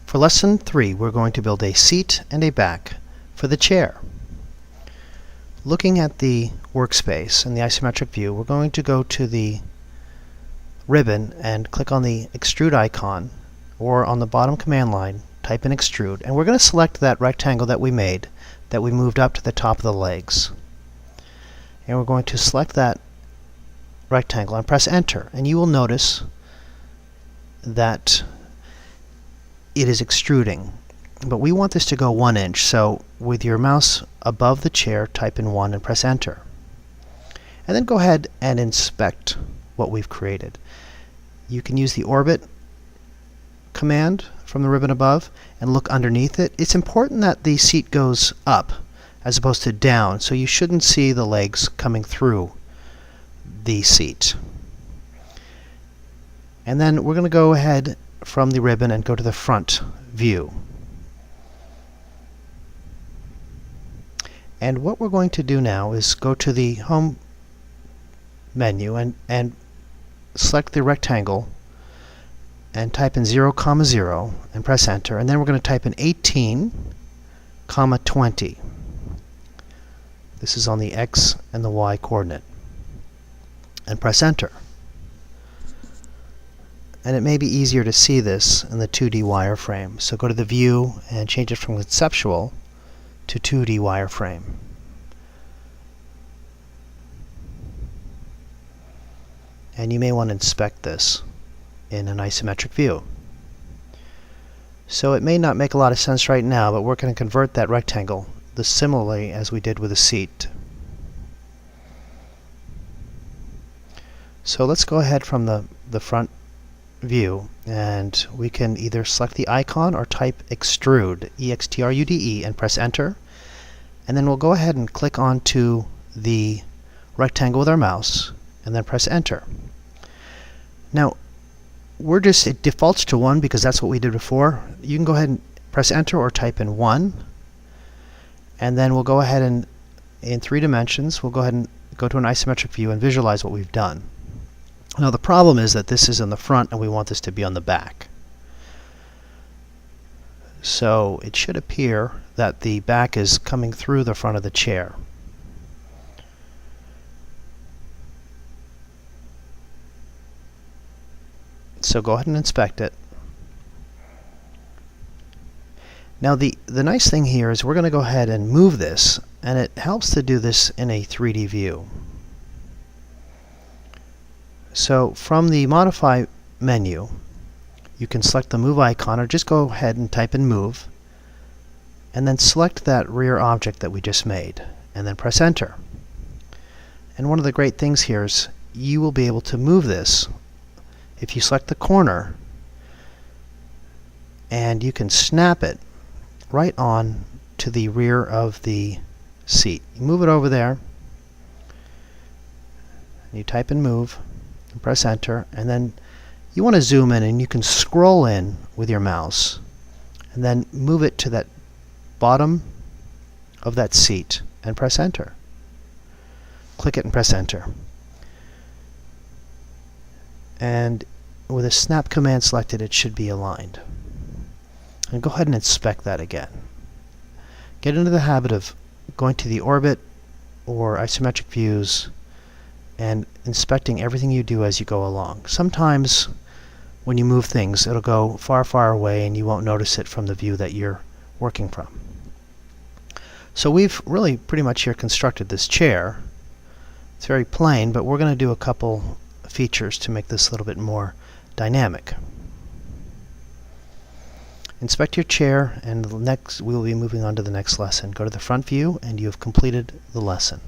For lesson 3, we're going to build a seat and a back for the chair. Looking at the workspace in the isometric view, we're going to go to the ribbon and click on the extrude icon, or on the bottom command line type in extrude, and we're going to select that rectangle that we made, that we moved up to the top of the legs. And we're going to select that rectangle and press enter, and you will notice that it is extruding, but we want this to go 1 inch, so with your mouse above the chair type in 1 and press enter, and then go ahead and inspect what we've created. You can use the orbit command from the ribbon above and look underneath it. It's important that the seat goes up as opposed to down, so you shouldn't see the legs coming through the seat. And then we're going to go ahead from the ribbon and go to the front view. And what we're going to do now is go to the home menu and select the rectangle and type in 0, 0 and press enter, and then we're going to type in 18, 20. This is on the X and the Y coordinate, and press enter. And it may be easier to see this in the 2D wireframe, so go to the view and change it from conceptual to 2D wireframe. And you may want to inspect this in an isometric view. So it may not make a lot of sense right now, but we're going to convert that rectangle similarly as we did with the seat. So let's go ahead from the front view, and we can either select the icon or type extrude, E-X-T-R-U-D-E, and press enter, and then we'll go ahead and click onto the rectangle with our mouse and then press enter. Now it defaults to 1 because that's what we did before. You can go ahead and press enter or type in 1, and then we'll go ahead and in 3 dimensions we'll go ahead and go to an isometric view and visualize what we've done. Now the problem is that this is in the front and we want this to be on the back. So it should appear that the back is coming through the front of the chair. So go ahead and inspect it. Now the nice thing here is we're going to go ahead and move this, and it helps to do this in a 3D view. So from the Modify menu, you can select the Move icon, or just go ahead and type in Move, and then select that rear object that we just made, and then press Enter. And one of the great things here is you will be able to move this if you select the corner, and you can snap it right on to the rear of the seat. You move it over there, and you type in Move, and press enter, and then you want to zoom in, and you can scroll in with your mouse and then move it to that bottom of that seat and press enter. Click it and press enter. And with a snap command selected, it should be aligned. And go ahead and inspect that again. Get into the habit of going to the orbit or isometric views and inspecting everything you do as you go along. Sometimes when you move things, it'll go far, far away and you won't notice it from the view that you're working from. So we've really pretty much here constructed this chair. It's very plain, but we're going to do a couple features to make this a little bit more dynamic. Inspect your chair, and next we'll be moving on to the next lesson. Go to the front view and you have completed the lesson.